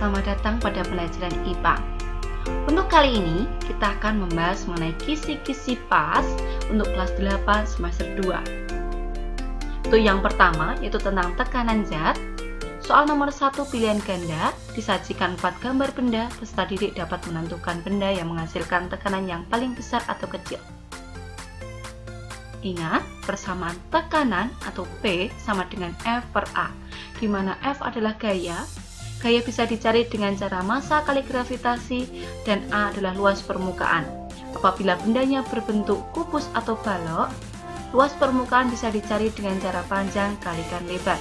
selamat datang pada pelajaran IPA. Untuk kali ini, kita akan membahas mengenai kisi-kisi PAS untuk kelas 8 semester 2. Untuk yang pertama, yaitu tentang tekanan zat. Soal nomor 1 pilihan ganda, disajikan 4 gambar benda, peserta didik dapat menentukan benda yang menghasilkan tekanan yang paling besar atau kecil. Ingat, persamaan tekanan atau P sama dengan F per A, di mana F adalah gaya. Gaya bisa dicari dengan cara massa kali gravitasi, dan A adalah luas permukaan. Apabila bendanya berbentuk kubus atau balok, luas permukaan bisa dicari dengan cara panjang kalikan lebar.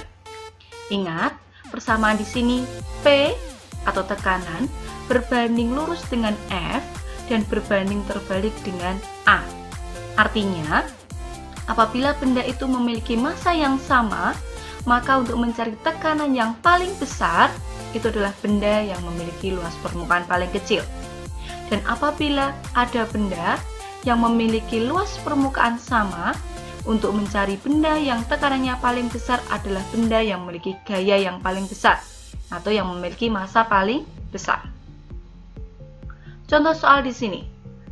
Ingat, persamaan di sini P atau tekanan berbanding lurus dengan F dan berbanding terbalik dengan A. Artinya, apabila benda itu memiliki massa yang sama, maka untuk mencari tekanan yang paling besar, itu adalah benda yang memiliki luas permukaan paling kecil. Dan apabila ada benda yang memiliki luas permukaan sama, untuk mencari benda yang tekanannya paling besar adalah benda yang memiliki gaya yang paling besar, atau yang memiliki massa paling besar. Contoh soal di sini.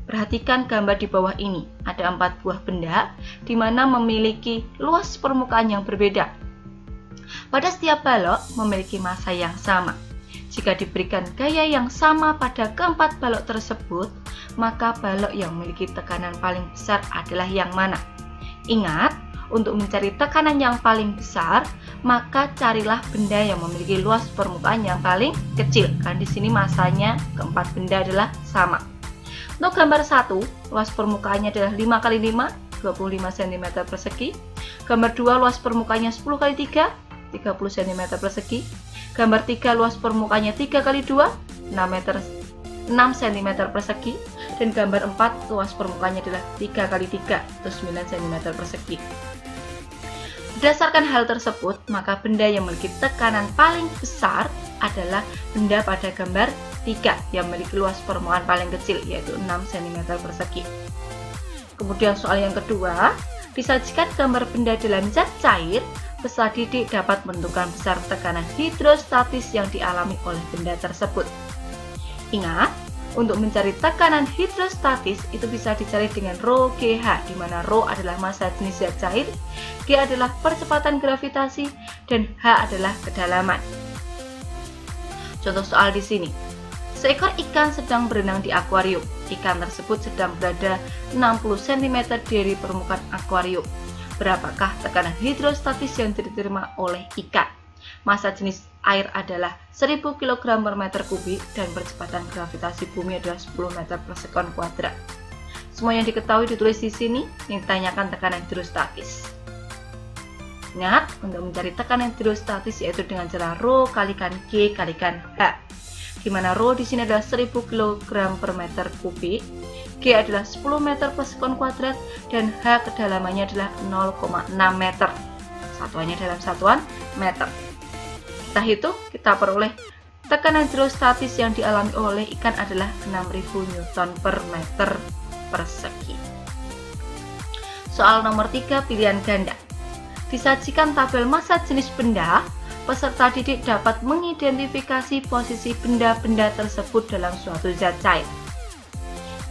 Perhatikan gambar di bawah ini. Ada 4 buah benda, di mana memiliki luas permukaan yang berbeda. Pada setiap balok memiliki massa yang sama. Jika diberikan gaya yang sama pada keempat balok tersebut, maka balok yang memiliki tekanan paling besar adalah yang mana? Ingat, untuk mencari tekanan yang paling besar, maka carilah benda yang memiliki luas permukaan yang paling kecil. Karena di sini massanya keempat benda adalah sama. Untuk gambar 1, luas permukaannya adalah 5 x 5, 25 cm persegi. Gambar 2, luas permukaannya 10 x 3, 30 cm persegi. Gambar 3, luas permukaannya 3 x 2, 6 cm persegi. Dan gambar 4, luas permukaannya adalah 3 x 3 atau 9 cm persegi. Berdasarkan hal tersebut, maka benda yang memiliki tekanan paling besar adalah benda pada gambar 3 yang memiliki luas permukaan paling kecil, yaitu 6 cm persegi. Kemudian soal yang kedua, disajikan gambar benda dalam zat cair, peserta didik dapat menentukan besar tekanan hidrostatis yang dialami oleh benda tersebut. Ingat, untuk mencari tekanan hidrostatis itu bisa dicari dengan rho GH, di mana rho adalah massa jenis zat cair, G adalah percepatan gravitasi, dan H adalah kedalaman. Contoh soal di sini. Seekor ikan sedang berenang di akuarium. Ikan tersebut sedang berada 60 cm dari permukaan akuarium. Berapakah tekanan hidrostatis yang diterima oleh ikan? Massa jenis air adalah 1000 kg per meter kubik dan percepatan gravitasi bumi adalah 10 meter per sekon kuadrat. Semua yang diketahui ditulis di sini, yang ditanyakan tekanan hidrostatis. Ingat, untuk mencari tekanan hidrostatis yaitu dengan cara rho kalikan G kalikan H. Di mana rho di sini adalah 1000 kg per meter kubik, G adalah 10 meter per sekon kuadrat, dan H kedalamannya adalah 0,6 meter. Satuannya dalam satuan meter. Kita hitung, kita peroleh tekanan hidrostatis yang dialami oleh ikan adalah 6000 Newton per meter persegi. Soal nomor 3 pilihan ganda. Disajikan tabel massa jenis benda, peserta didik dapat mengidentifikasi posisi benda-benda tersebut dalam suatu zat cair.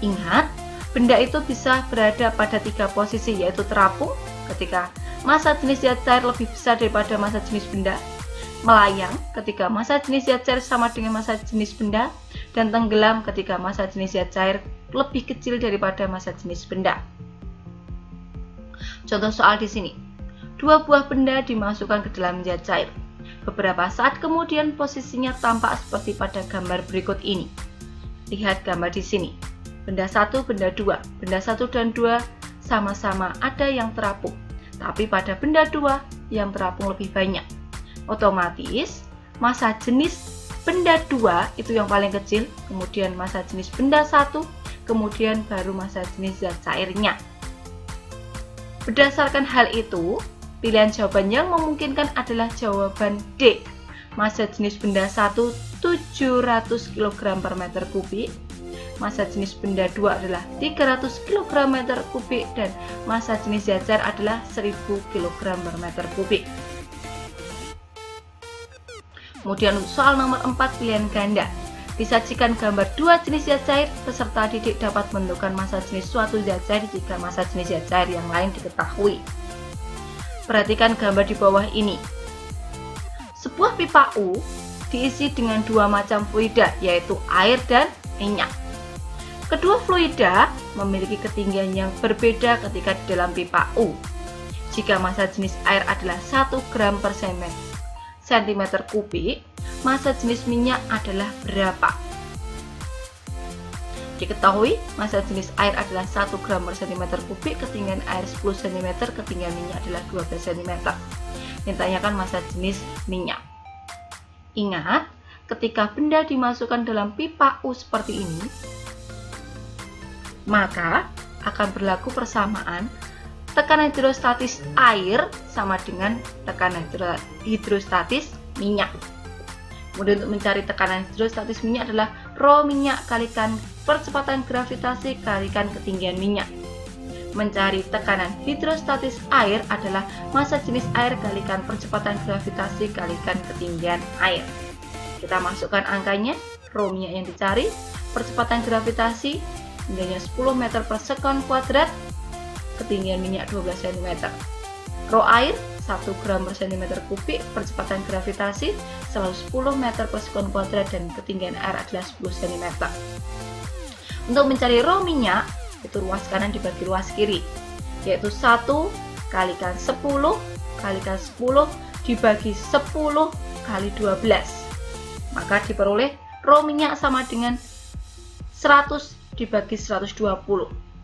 Ingat, benda itu bisa berada pada 3 posisi, yaitu terapung ketika massa jenis zat cair lebih besar daripada massa jenis benda, melayang ketika massa jenis zat cair sama dengan massa jenis benda, dan tenggelam ketika massa jenis zat cair lebih kecil daripada massa jenis benda. Contoh soal di sini. 2 buah benda dimasukkan ke dalam zat cair. Beberapa saat kemudian posisinya tampak seperti pada gambar berikut ini. Lihat gambar di sini. Benda 1, benda 2. Benda 1 dan 2 sama-sama ada yang terapung. Tapi pada benda 2 yang terapung lebih banyak. Otomatis massa jenis benda 2 itu yang paling kecil, kemudian massa jenis benda 1, kemudian baru massa jenis zat cairnya. Berdasarkan hal itu, pilihan jawaban yang memungkinkan adalah jawaban D. Massa jenis benda 1 700 kg per meter kubik, massa jenis benda 2 adalah 300 kg meter kubik, dan massa jenis zat cair adalah 1000 kg per meter kubik. Kemudian untuk soal nomor 4 pilihan ganda. Disajikan gambar dua jenis zat cair, peserta didik dapat menentukan massa jenis suatu zat cair jika massa jenis zat cair yang lain diketahui. Perhatikan gambar di bawah ini. Sebuah pipa U diisi dengan dua macam fluida, yaitu air dan minyak. Kedua fluida memiliki ketinggian yang berbeda ketika di dalam pipa U. Jika massa jenis air adalah 1 gram per cm kubik, massa jenis minyak adalah berapa? Diketahui massa jenis air adalah 1 gram per cm kubik, ketinggian air 10 cm, ketinggian minyak adalah 12 cm. Ditanyakan massa jenis minyak. Ingat, ketika benda dimasukkan dalam pipa U seperti ini, maka akan berlaku persamaan tekanan hidrostatis air sama dengan tekanan hidrostatis minyak. Kemudian untuk mencari tekanan hidrostatis minyak adalah rho minyak kalikan percepatan gravitasi kalikan ketinggian minyak. Mencari tekanan hidrostatis air adalah massa jenis air kalikan percepatan gravitasi kalikan ketinggian air. Kita masukkan angkanya, rho minyak yang dicari, percepatan gravitasi nilainya 10 meter per sekon kuadrat, ketinggian minyak 12 cm. Rho air 1 gram per cm kubik, percepatan gravitasi selalu 10 meter per sekon kuadrat dan ketinggian air adalah 10 cm. Untuk mencari rho minyak, itu ruas kanan dibagi ruas kiri, yaitu 1 kalikan 10 kalikan 10 dibagi 10 kali 12. Maka diperoleh rho minyak sama dengan 100 dibagi 120,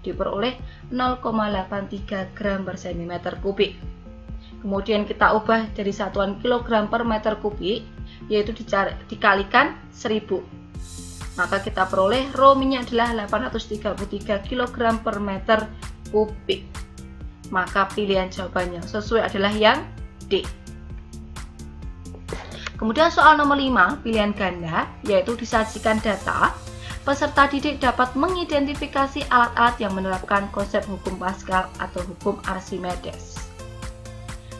diperoleh 0,83 gram per cm kubik. Kemudian kita ubah dari satuan kilogram per meter kubik, yaitu dikalikan 1000. Maka kita peroleh rho minyak adalah 833 kg per meter kubik. Maka pilihan jawabannya sesuai adalah yang D. Kemudian soal nomor 5 pilihan ganda, yaitu disajikan data. Peserta didik dapat mengidentifikasi alat-alat yang menerapkan konsep hukum Pascal atau hukum Archimedes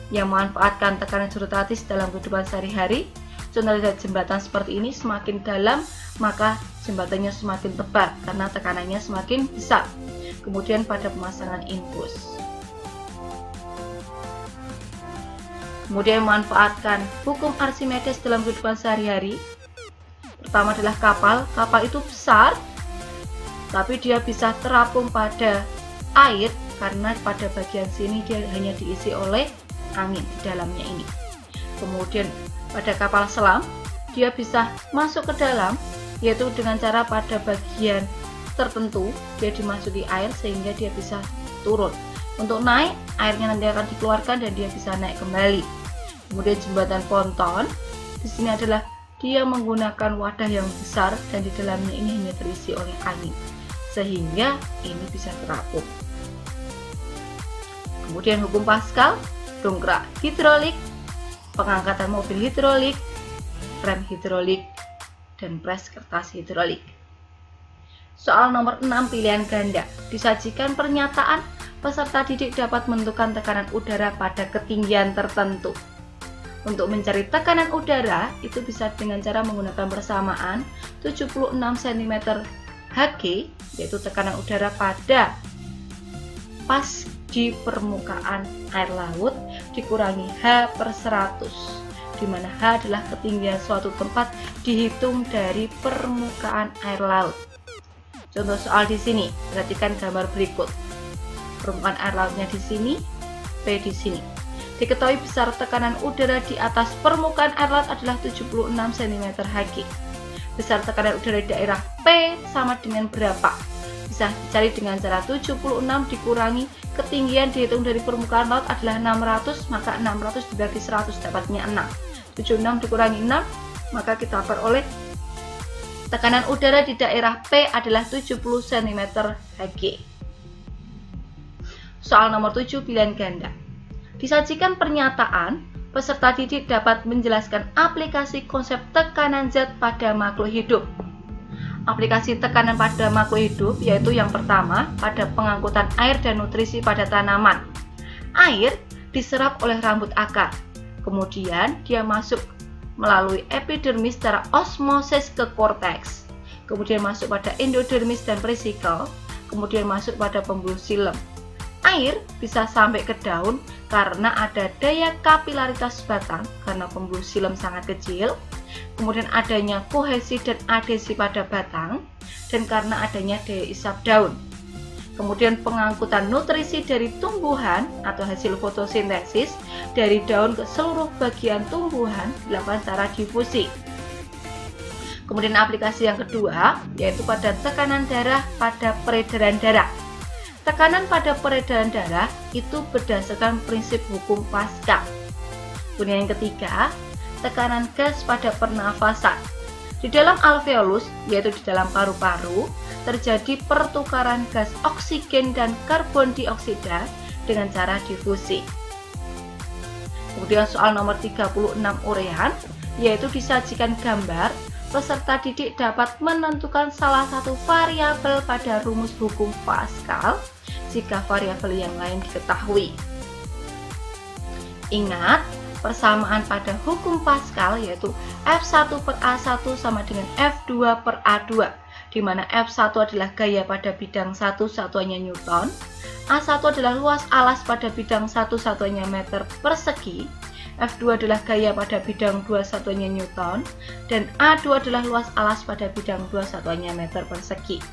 yang memanfaatkan tekanan hidrostatis dalam kehidupan sehari-hari. Contoh dari jembatan seperti ini, semakin dalam maka jembatannya semakin tebal karena tekanannya semakin besar. Kemudian pada pemasangan infus, kemudian memanfaatkan hukum Archimedes dalam kehidupan sehari-hari. Pertama adalah kapal. Kapal itu besar, tapi dia bisa terapung pada air karena pada bagian sini dia hanya diisi oleh angin di dalamnya ini. Kemudian pada kapal selam, dia bisa masuk ke dalam, yaitu dengan cara pada bagian tertentu dia dimasuki air sehingga dia bisa turun. Untuk naik, airnya nanti akan dikeluarkan dan dia bisa naik kembali. Kemudian jembatan ponton, di sini adalah dia menggunakan wadah yang besar dan di dalamnya ini hanya terisi oleh angin, sehingga ini bisa terapung. Kemudian hukum Pascal, dongkrak hidrolik, pengangkatan mobil hidrolik, rem hidrolik, dan pres kertas hidrolik. Soal nomor 6 pilihan ganda. Disajikan pernyataan peserta didik dapat menentukan tekanan udara pada ketinggian tertentu. Untuk mencari tekanan udara itu bisa dengan cara menggunakan persamaan 76 cm Hg, yaitu tekanan udara pada pas di permukaan air laut dikurangi H per 100, di mana H adalah ketinggian suatu tempat dihitung dari permukaan air laut. Contoh soal di sini, perhatikan gambar berikut. Permukaan air lautnya di sini, P di sini. Diketahui besar tekanan udara di atas permukaan air laut adalah 76 cm Hg. Besar tekanan udara di daerah P sama dengan berapa? Bisa dicari dengan cara 76 dikurangi ketinggian dihitung dari permukaan laut adalah 600, maka 600 dibagi 100 dapatnya 6. 76 dikurangi 6, maka kita peroleh tekanan udara di daerah P adalah 70 cm Hg. Soal nomor 7 pilihan ganda. Disajikan pernyataan, peserta didik dapat menjelaskan aplikasi konsep tekanan zat pada makhluk hidup. Aplikasi tekanan pada makhluk hidup yaitu yang pertama pada pengangkutan air dan nutrisi pada tanaman. Air diserap oleh rambut akar, kemudian dia masuk melalui epidermis secara osmosis ke korteks, kemudian masuk pada endodermis dan vesikel, kemudian masuk pada pembuluh xilem. Air bisa sampai ke daun karena ada daya kapilaritas batang karena pembuluh xilem sangat kecil, kemudian adanya kohesi dan adhesi pada batang, dan karena adanya daya isap daun. Kemudian pengangkutan nutrisi dari tumbuhan atau hasil fotosintesis dari daun ke seluruh bagian tumbuhan dilakukan secara difusi. Kemudian aplikasi yang kedua yaitu pada tekanan darah pada peredaran darah. Tekanan pada peredaran darah itu berdasarkan prinsip hukum Pascal. Kemudian yang ketiga, tekanan gas pada pernafasan. Di dalam alveolus, yaitu di dalam paru-paru, terjadi pertukaran gas oksigen dan karbon dioksida dengan cara difusi. Kemudian soal nomor 36 urean, yaitu disajikan gambar, peserta didik dapat menentukan salah satu variabel pada rumus hukum Pascal jika variabel yang lain diketahui. Ingat, persamaan pada hukum Pascal yaitu F1 per A1 sama dengan F2 per A2, di mana F1 adalah gaya pada bidang 1 satuannya Newton, A1 adalah luas alas pada bidang 1 satuannya meter persegi, F2 adalah gaya pada bidang 2 satuannya Newton, dan A2 adalah luas alas pada bidang 2 satuannya meter persegi.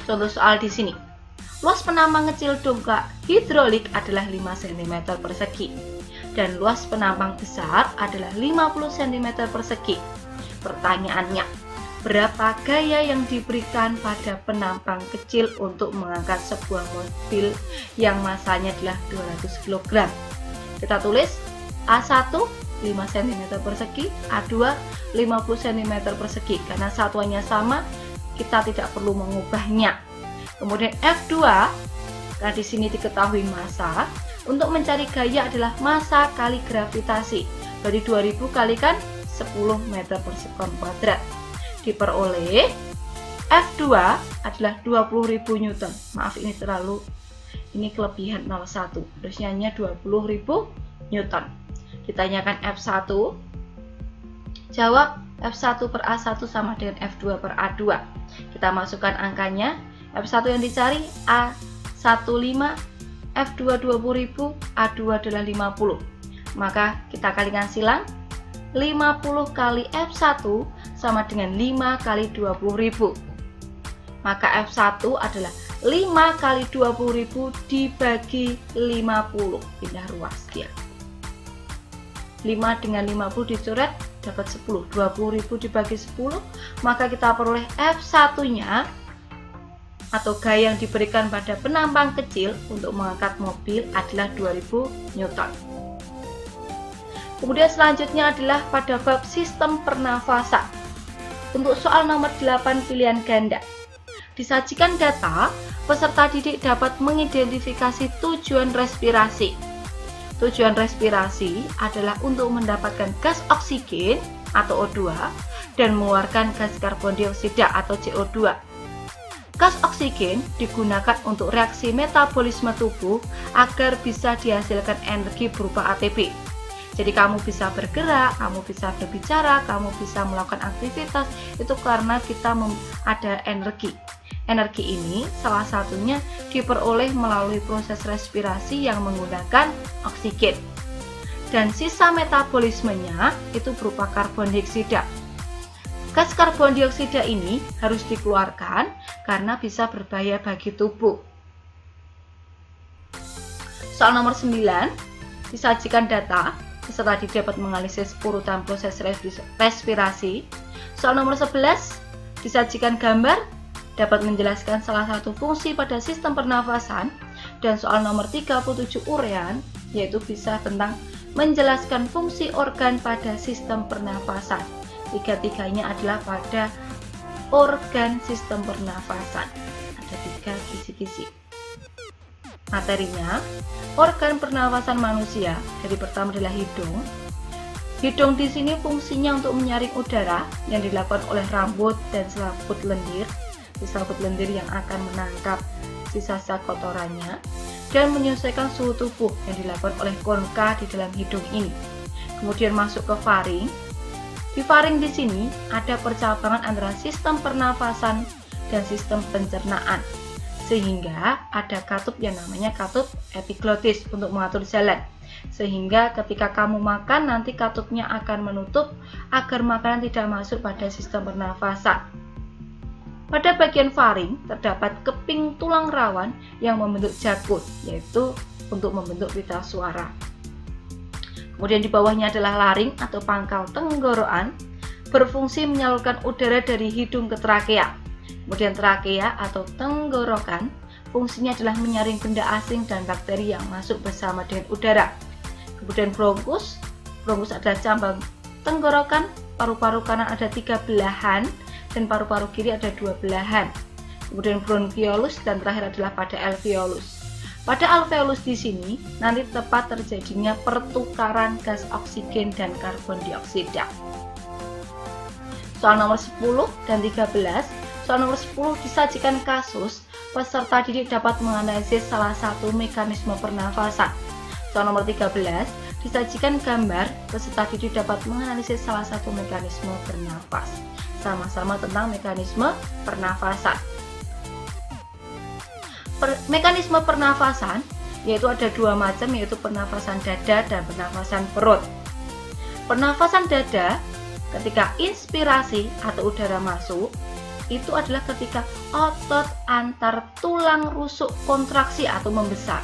Contoh soal di sini. Luas penampang kecil dongkrak hidrolik adalah 5 cm persegi, dan luas penampang besar adalah 50 cm persegi. Pertanyaannya, berapa gaya yang diberikan pada penampang kecil untuk mengangkat sebuah mobil yang masanya adalah 200 kg? Kita tulis A1 5 cm persegi, A2 50 cm persegi. Karena satuannya sama, kita tidak perlu mengubahnya. Kemudian F2, karena di sini diketahui massa, untuk mencari gaya adalah massa kali gravitasi. Berarti 2000 kalikan 10 meter per sekon kuadrat. Diperoleh F2 adalah 20.000 Newton. Maaf, ini kelebihan 01. Harusnya hanya 20.000 Newton. Ditanyakan F1, jawab F1 per A1 sama dengan F2 per A2. Kita masukkan angkanya. F1 yang dicari A15, F2 20.000, A2 adalah 50. Maka kita kalikan silang, 50 kali F1 sama dengan 5 kali 20.000. Maka F1 adalah 5 kali 20.000 dibagi 50. Pindah ruas dia. 5 dengan 50 dicoret dapat 10. 20.000 dibagi 10, maka kita peroleh F1-nya atau gaya yang diberikan pada penampang kecil untuk mengangkat mobil adalah 2000 Newton. Kemudian selanjutnya adalah pada bab sistem pernafasan. Untuk soal nomor 8 pilihan ganda. Disajikan data, peserta didik dapat mengidentifikasi tujuan respirasi. Tujuan respirasi adalah untuk mendapatkan gas oksigen atau O2 dan mengeluarkan gas karbon dioksida atau CO2. Gas oksigen digunakan untuk reaksi metabolisme tubuh agar bisa dihasilkan energi berupa ATP. Jadi kamu bisa bergerak, kamu bisa berbicara, kamu bisa melakukan aktivitas, itu karena kita ada energi. Energi ini salah satunya diperoleh melalui proses respirasi yang menggunakan oksigen. Dan sisa metabolismenya itu berupa karbon dioksida. Gas karbon dioksida ini harus dikeluarkan karena bisa berbahaya bagi tubuh. Soal nomor 9, disajikan data, peserta dapat menganalisis urutan proses respirasi. Soal nomor 11, disajikan gambar, dapat menjelaskan salah satu fungsi pada sistem pernafasan. Dan soal nomor 37 urean, yaitu bisa tentang menjelaskan fungsi organ pada sistem pernafasan. Tiga-tiganya adalah pada organ sistem pernafasan. Ada 3 kisi-kisi. Materinya, organ pernafasan manusia. Jadi pertama adalah hidung. Hidung di sini fungsinya untuk menyaring udara yang dilakukan oleh rambut dan selaput lendir. Selaput lendir yang akan menangkap sisa-sisa kotorannya dan menyesuaikan suhu tubuh yang dilakukan oleh konka di dalam hidung ini. Kemudian masuk ke faring. Di faring di sini ada percabangan antara sistem pernafasan dan sistem pencernaan, sehingga ada katup yang namanya katup epiglotis untuk mengatur jalan. Sehingga ketika kamu makan, nanti katupnya akan menutup agar makanan tidak masuk pada sistem pernafasan. Pada bagian faring terdapat keping tulang rawan yang membentuk jakun, yaitu untuk membentuk pita suara. Kemudian di bawahnya adalah laring atau pangkal tenggorokan, berfungsi menyalurkan udara dari hidung ke trakea. Kemudian trakea atau tenggorokan, fungsinya adalah menyaring benda asing dan bakteri yang masuk bersama dengan udara. Kemudian bronkus adalah cabang tenggorokan, paru-paru kanan ada 3 belahan, dan paru-paru kiri ada 2 belahan. Kemudian bronchiolus dan terakhir adalah pada alveolus. Pada alveolus di sini nanti tepat terjadinya pertukaran gas oksigen dan karbon dioksida. Soal nomor 10 dan 13. Soal nomor 10 disajikan kasus peserta didik dapat menganalisis salah satu mekanisme pernafasan. Soal nomor 13 disajikan gambar peserta didik dapat menganalisis salah satu mekanisme bernafas. Sama-sama tentang mekanisme pernafasan. Mekanisme pernafasan yaitu ada 2 macam, yaitu pernafasan dada dan pernafasan perut. Pernafasan dada ketika inspirasi atau udara masuk itu adalah ketika otot antar tulang rusuk kontraksi atau membesar,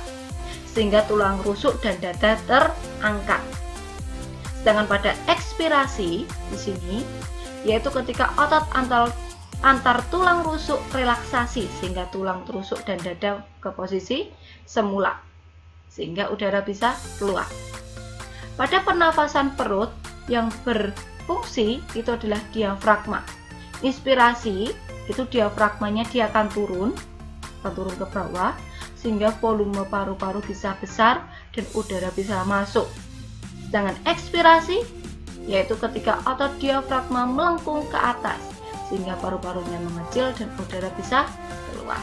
sehingga tulang rusuk dan dada terangkat. Sedangkan pada ekspirasi di sini yaitu ketika otot antar tulang rusuk relaksasi, sehingga tulang rusuk dan dada ke posisi semula, sehingga udara bisa keluar. Pada pernafasan perut yang berfungsi itu adalah diafragma. Inspirasi itu diafragmanya dia akan turun ke bawah, sehingga volume paru-paru bisa besar dan udara bisa masuk. Sedangkan ekspirasi yaitu ketika otot diafragma melengkung ke atas, sehingga paru-parunya mengecil dan udara bisa keluar.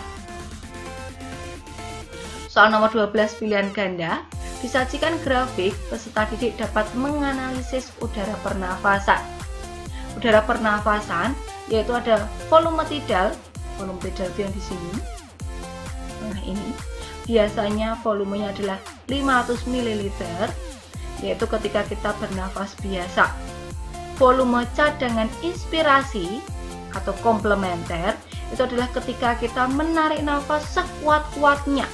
Soal nomor 12 pilihan ganda, disajikan grafik peserta didik dapat menganalisis udara pernafasan. Udara pernafasan yaitu ada volume tidal itu yang di sini. Nah, ini biasanya volumenya adalah 500 ml, yaitu ketika kita bernafas biasa. Volume cadangan inspirasi atau komplementer itu adalah ketika kita menarik nafas sekuat-kuatnya,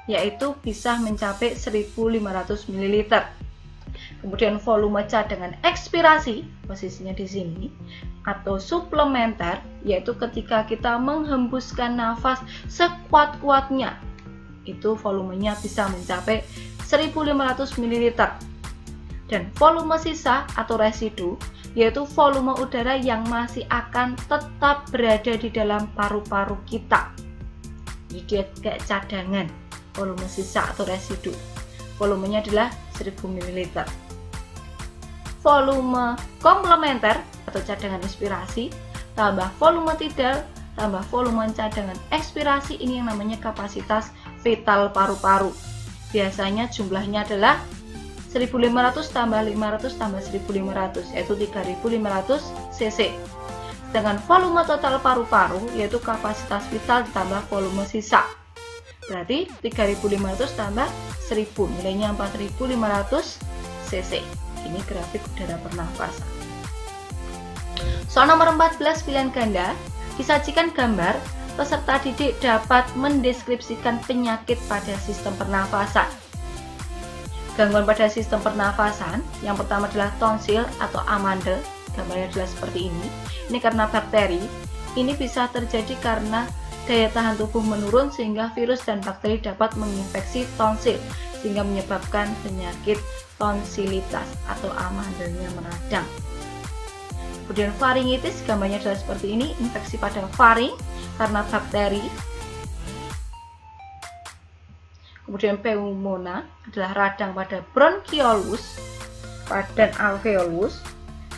yaitu bisa mencapai 1500 ml. Kemudian volume cadangan ekspirasi posisinya di sini atau suplementer, yaitu ketika kita menghembuskan nafas sekuat-kuatnya, itu volumenya bisa mencapai 1500 ml. Dan volume sisa atau residu yaitu volume udara yang masih akan tetap berada di dalam paru-paru kita. Jadi kayak cadangan, volume sisa atau residu. Volumenya adalah 1000 ml. Volume komplementer atau cadangan inspirasi tambah volume tidal tambah volume cadangan ekspirasi, ini yang namanya kapasitas vital paru-paru. Biasanya jumlahnya adalah 1500 tambah 500 tambah 1500, yaitu 3500 cc. Dengan volume total paru-paru yaitu kapasitas vital ditambah volume sisa, berarti 3500 tambah 1000, nilainya 4500 cc. Ini grafik udara pernafasan. Soal nomor 14 pilihan ganda, disajikan gambar peserta didik dapat mendeskripsikan penyakit pada sistem pernafasan. Gangguan pada sistem pernafasan yang pertama adalah tonsil atau amandel. Gambarnya adalah seperti ini. Ini karena bakteri. Ini bisa terjadi karena daya tahan tubuh menurun sehingga virus dan bakteri dapat menginfeksi tonsil, sehingga menyebabkan penyakit tonsilitas atau amandelnya meradang. Kemudian faringitis, gambarnya adalah seperti ini, infeksi pada faring karena bakteri. Kemudian pneumonia adalah radang pada bronchiolus dan alveolus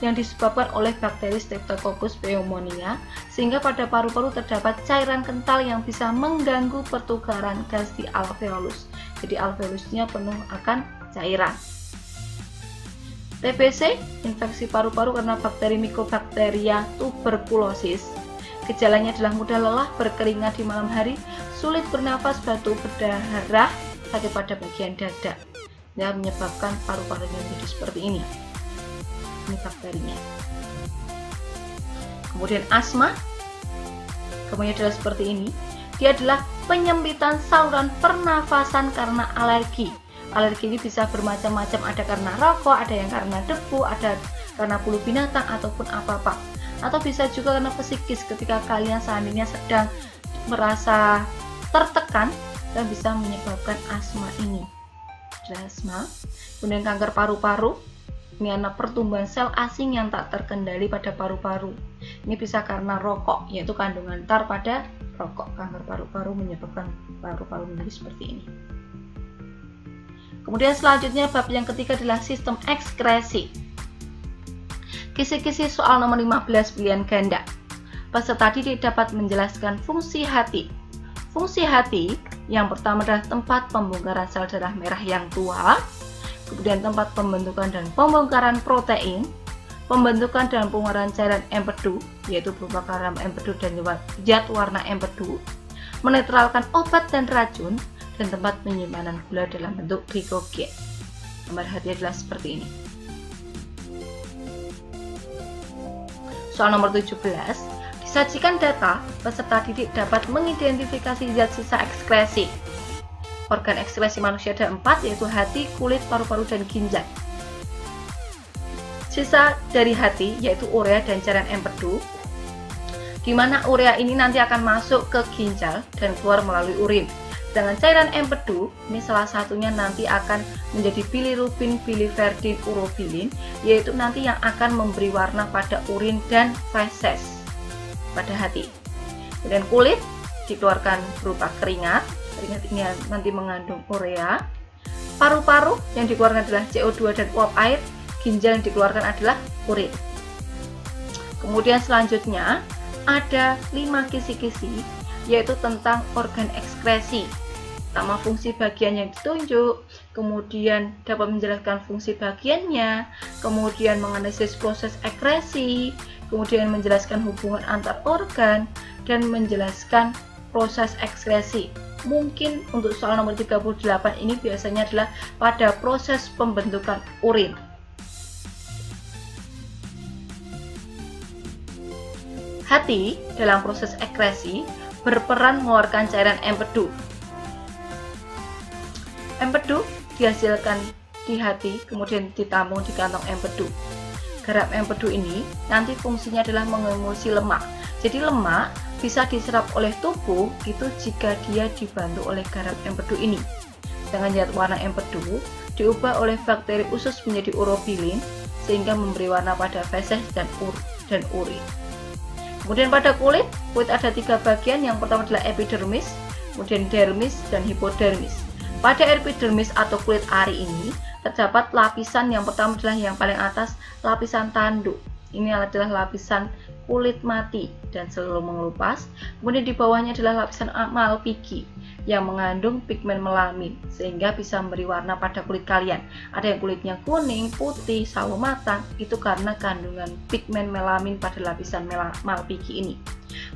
yang disebabkan oleh bakteri Streptococcus pneumonia, sehingga pada paru-paru terdapat cairan kental yang bisa mengganggu pertukaran gas di alveolus. Jadi alveolusnya penuh akan cairan. TBC, infeksi paru-paru karena bakteri Mycobacteria tuberculosis. Gejalanya adalah mudah lelah, berkeringat di malam hari, sulit bernafas, batuk, berdarah, sakit pada bagian dada. Yang menyebabkan paru-parunya menjadi seperti ini. Ini bakterinya. Kemudian asma, kemudian adalah seperti ini. Dia adalah penyempitan saluran pernafasan karena alergi. Alergi ini bisa bermacam-macam, ada karena rokok, ada yang karena debu, ada karena bulu binatang ataupun apa-apa. Atau bisa juga karena psikis ketika kalian seandainya sedang merasa tertekan dan bisa menyebabkan asma ini. Asma. Kemudian kanker paru-paru. Ini adalah pertumbuhan sel asing yang tak terkendali pada paru-paru. Ini bisa karena rokok, yaitu kandungan tar pada rokok. Kanker paru-paru menyebabkan paru-paru menjadi seperti ini. Kemudian selanjutnya bab yang ketiga adalah sistem ekskresi. Kisi-kisi soal nomor 15 pilihan ganda. Peserta didik dapat menjelaskan fungsi hati. Fungsi hati yang pertama adalah tempat pembongkaran sel darah merah yang tua, kemudian tempat pembentukan dan pembongkaran protein, pembentukan dan pengeluaran cairan empedu, yaitu berupa garam empedu dan zat warna empedu, menetralkan obat dan racun, dan tempat penyimpanan gula dalam bentuk glikogen. Nomor hati adalah seperti ini. Soal nomor 17, disajikan data, peserta didik dapat mengidentifikasi zat sisa ekskresi. Organ ekskresi manusia ada 4, yaitu hati, kulit, paru-paru, dan ginjal. Sisa dari hati yaitu urea dan cairan empedu, di mana urea ini nanti akan masuk ke ginjal dan keluar melalui urin. Dengan cairan empedu, ini salah satunya nanti akan menjadi bilirubin, biliverdin, urobilin, yaitu nanti yang akan memberi warna pada urin dan feses pada hati. Kemudian kulit dikeluarkan berupa keringat. Keringat ini nanti mengandung urea. Paru-paru yang dikeluarkan adalah CO2 dan uap air. Ginjal yang dikeluarkan adalah urin. Kemudian selanjutnya ada 5 kisi-kisi, yaitu tentang organ ekskresi. Pertama, fungsi bagian yang ditunjuk, kemudian dapat menjelaskan fungsi bagiannya, kemudian menganalisis proses ekskresi, kemudian menjelaskan hubungan antar organ, dan menjelaskan proses ekskresi. Mungkin untuk soal nomor 38 ini biasanya adalah pada proses pembentukan urin. Hati dalam proses ekskresi berperan mengeluarkan cairan empedu. Empedu dihasilkan di hati, kemudian ditampung di kantong empedu. Garam empedu ini nanti fungsinya adalah mengemulsi lemak. Jadi lemak bisa diserap oleh tubuh itu jika dia dibantu oleh garam empedu ini. Sedangkan zat warna empedu diubah oleh bakteri usus menjadi urobilin sehingga memberi warna pada feses dan urin. Kemudian pada kulit ada 3 bagian. Yang pertama adalah epidermis, kemudian dermis, dan hipodermis. Pada epidermis atau kulit ari ini terdapat lapisan yang pertama adalah yang paling atas, lapisan tanduk. Ini adalah lapisan kulit mati dan selalu mengelupas. Kemudian di bawahnya adalah lapisan malpighi yang mengandung pigmen melamin sehingga bisa memberi warna pada kulit kalian. Ada yang kulitnya kuning, putih, sawo matang, itu karena kandungan pigmen melamin pada lapisan malpighi ini.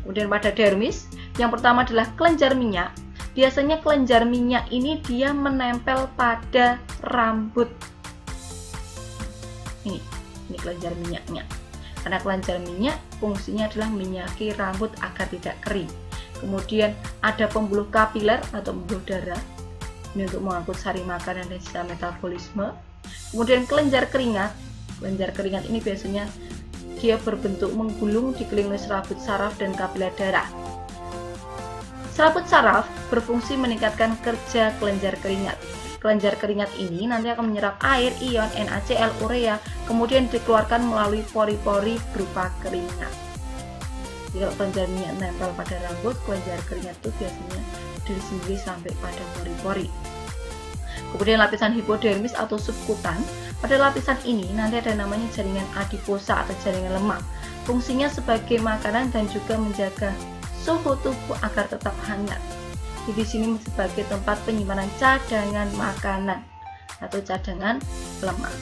Kemudian pada dermis, yang pertama adalah kelenjar minyak. Biasanya kelenjar minyak ini dia menempel pada rambut. Ini kelenjar minyaknya. Karena kelenjar minyak fungsinya adalah minyaki rambut agar tidak kering. Kemudian ada pembuluh kapiler atau pembuluh darah, ini untuk mengangkut sari makanan dan sisa metabolisme. Kemudian kelenjar keringat. Kelenjar keringat ini biasanya dia berbentuk menggulung dikelilingi serabut saraf dan kapiler darah. Serabut saraf berfungsi meningkatkan kerja kelenjar keringat. Kelenjar keringat ini nanti akan menyerap air, ion, NaCl, urea, kemudian dikeluarkan melalui pori-pori berupa keringat. Jadi kalau kelenjar minyak nempel pada rambut, kelenjar keringat itu biasanya berdiri sendiri sampai pada pori-pori. Kemudian lapisan hipodermis atau subkutan. Pada lapisan ini nanti ada namanya jaringan adiposa atau jaringan lemak. Fungsinya sebagai makanan dan juga menjaga suhu tubuh agar tetap hangat. Di sini sebagai tempat penyimpanan cadangan makanan atau cadangan lemak.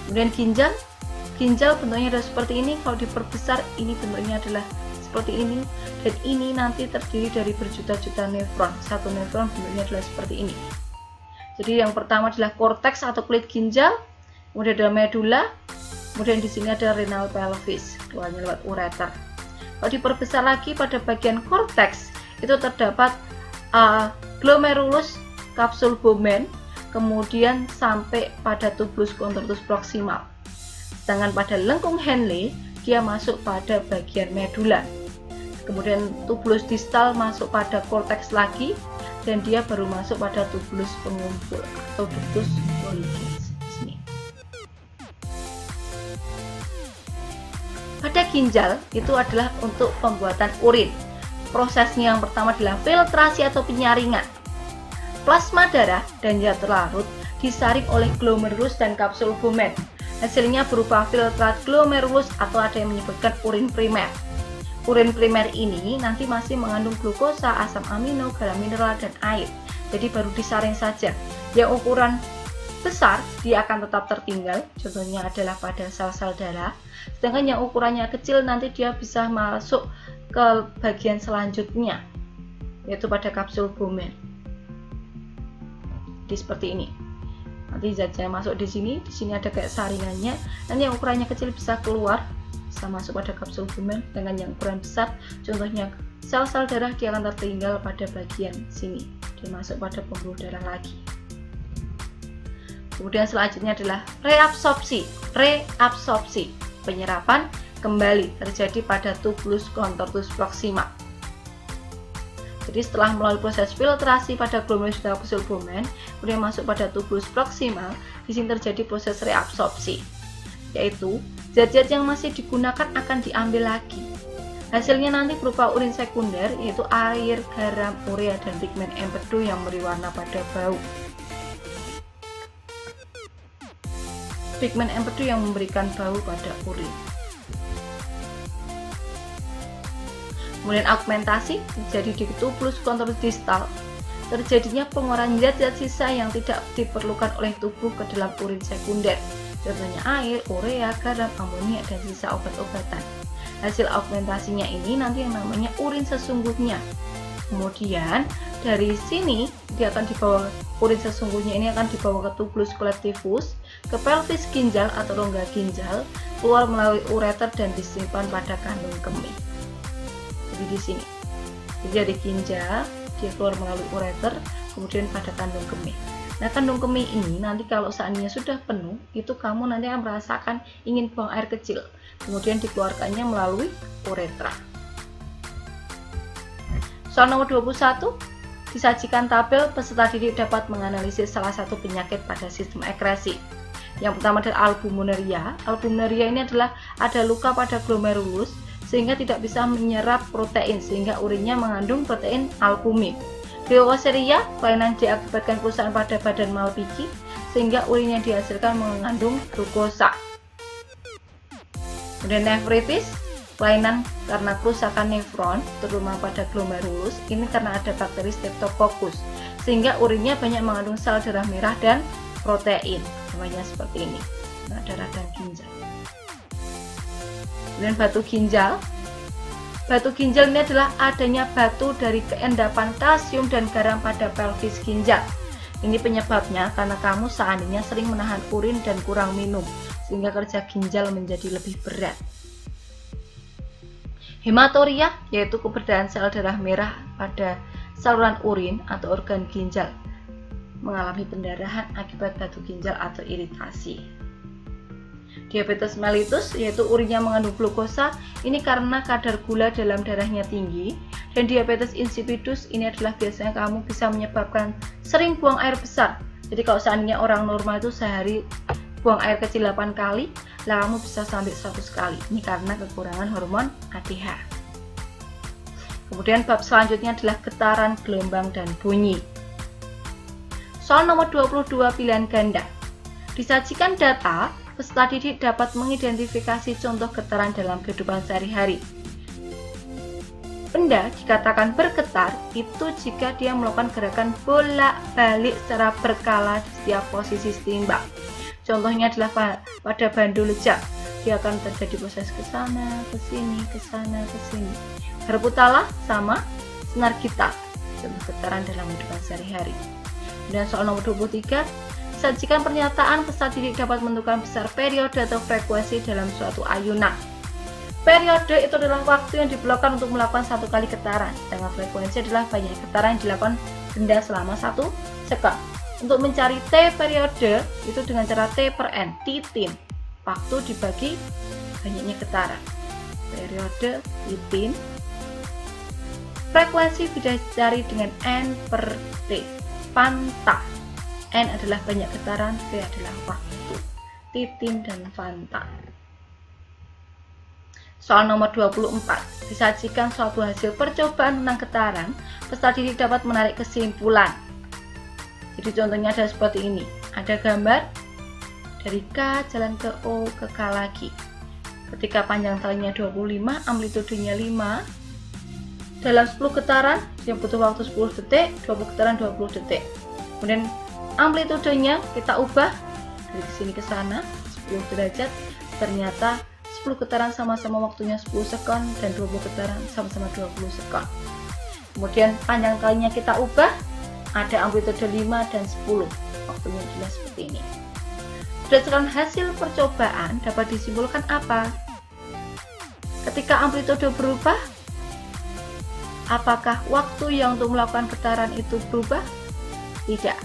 Kemudian ginjal bentuknya adalah seperti ini. Kalau diperbesar ini bentuknya adalah seperti ini, dan ini nanti terdiri dari berjuta-juta nefron. Satu nefron bentuknya adalah seperti ini. Jadi yang pertama adalah korteks atau kulit ginjal, kemudian ada medula, kemudian di sini ada renal pelvis, keluarnya lewat ureter. Kalau diperbesar lagi pada bagian korteks itu terdapat glomerulus, kapsul Bowman, kemudian sampai pada tubulus contortus proximal. Sedangkan pada lengkung Henle dia masuk pada bagian medula. Kemudian tubulus distal masuk pada korteks lagi, dan dia baru masuk pada tubulus pengumpul atau ductus Golgi. Sini. Pada ginjal itu adalah untuk pembuatan urin. Prosesnya yang pertama adalah filtrasi atau penyaringan. Plasma darah dan zat larut disaring oleh glomerulus dan kapsul Bowman. Hasilnya berupa filtrat glomerulus atau ada yang menyebutkan urin primer. Urin primer ini nanti masih mengandung glukosa, asam amino, garam mineral, dan air. Jadi baru disaring saja. Yang ukuran besar dia akan tetap tertinggal, contohnya adalah pada sel-sel darah. Sedangkan yang ukurannya kecil nanti dia bisa masuk ke bagian selanjutnya, yaitu pada kapsul Bowman. Seperti ini. Nanti zatnya masuk di sini ada kayak saringannya. Nanti yang ukurannya kecil bisa keluar, bisa masuk pada kapsul Bowman. Dengan yang ukuran besar, contohnya sel-sel darah, dia akan tertinggal pada bagian sini, dia masuk pada pembuluh darah lagi. Kemudian selanjutnya adalah reabsorpsi. Penyerapan kembali terjadi pada tubulus contortus proximal. Jadi setelah melalui proses filtrasi pada glomerulus dan kapsul Bowman, kemudian masuk pada tubulus proximal, di sini terjadi proses reabsorpsi, yaitu zat-zat yang masih digunakan akan diambil lagi. Hasilnya nanti berupa urin sekunder, yaitu air, garam, urea, dan pigmen empedu yang memberi warna pada bau. Pigmen empedu yang memberikan bau pada urin. Kemudian augmentasi terjadi di tubulus contortus distal. Terjadinya pengeluaran zat-zat sisa yang tidak diperlukan oleh tubuh ke dalam urin sekunder. Contohnya air, urea, garam, amonia, dan sisa obat-obatan. Hasil augmentasinya ini nanti yang namanya urin sesungguhnya. Kemudian dari sini dia akan dibawa, urin sesungguhnya ini akan dibawa ke tubulus collectivus, ke pelvis ginjal atau rongga ginjal, keluar melalui ureter dan disimpan pada kandung kemih. Jadi di sini, jadi dari ginjal dia keluar melalui ureter, kemudian pada kandung kemih. Nah, kandung kemih ini nanti kalau seandainya sudah penuh, itu kamu nanti akan merasakan ingin buang air kecil, kemudian dikeluarkannya melalui uretra. Soal nomor 21, disajikan tabel peserta didik dapat menganalisis salah satu penyakit pada sistem ekskresi. Yang pertama adalah albuminuria. Albuminuria ini adalah ada luka pada glomerulus sehingga tidak bisa menyerap protein, sehingga urinnya mengandung protein albumin. Glukosuria, kelainan diakibatkan kerusakan pada badan Malpighi, sehingga urin yang dihasilkan mengandung glukosa. Kemudian nefritis, kelainan karena kerusakan nefron, terutama pada glomerulus, ini karena ada bakteri Streptococcus, sehingga urinnya banyak mengandung sel darah merah dan protein, namanya seperti ini, darah dan ginjal. Kemudian batu ginjal. Batu ginjal ini adalah adanya batu dari keendapan kalsium dan garam pada pelvis ginjal. Ini penyebabnya karena kamu seandainya sering menahan urin dan kurang minum, sehingga kerja ginjal menjadi lebih berat. Hematuria, yaitu keberadaan sel darah merah pada saluran urin atau organ ginjal, mengalami pendarahan akibat batu ginjal atau iritasi. Diabetes mellitus, yaitu urinnya mengandung glukosa, ini karena kadar gula dalam darahnya tinggi. Dan diabetes insipidus ini adalah biasanya kamu bisa menyebabkan sering buang air besar. Jadi kalau seandainya orang normal itu sehari buang air kecil 8 kali, lah kamu bisa sampai 100 kali. Ini karena kekurangan hormon ADH. Kemudian bab selanjutnya adalah getaran, gelombang, dan bunyi. Soal nomor 22 pilihan ganda. Disajikan data, peserta didik dapat mengidentifikasi contoh getaran dalam kehidupan sehari-hari. Benda dikatakan bergetar itu jika dia melakukan gerakan bolak-balik secara berkala di setiap posisi seimbang. Contohnya adalah pada bandul lejak, dia akan terjadi proses ke sana, ke sini, ke sana, ke sini. Harputala sama senar gitar, contoh getaran dalam kehidupan sehari-hari. Dan soal nomor 23, sajikan pernyataan peserta didik dapat menentukan besar periode atau frekuensi dalam suatu ayunan. Periode itu adalah waktu yang diperlukan untuk melakukan satu kali getaran, sedangkan frekuensi adalah banyak getaran yang dilakukan benda selama 1 sekon. Untuk mencari T periode itu dengan cara T per N, titin, waktu dibagi banyaknya getaran. Periode, titin. Frekuensi bisa dicari dengan N per T, fanta. N adalah banyak getaran, T adalah waktu, titin dan fanta. Soal nomor 24, disajikan suatu hasil percobaan tentang getaran, peserta didik dapat menarik kesimpulan. Jadi contohnya ada seperti ini, ada gambar dari K jalan ke O ke K lagi. Ketika panjang talinya 25, amplitudenya 5, dalam 10 getaran yang butuh waktu 10 detik, 20 getaran 20 detik. Kemudian amplitudenya kita ubah dari sini ke sana 10 derajat, ternyata 10 getaran sama-sama waktunya 10 sekon dan 20 getaran sama-sama 20 sekon. Kemudian panjang talinya kita ubah, ada amplitude 5 dan 10, waktunya jelas seperti ini. Berdasarkan hasil percobaan dapat disimpulkan apa? Ketika amplitude berubah, apakah waktu yang untuk melakukan getaran itu berubah? Tidak.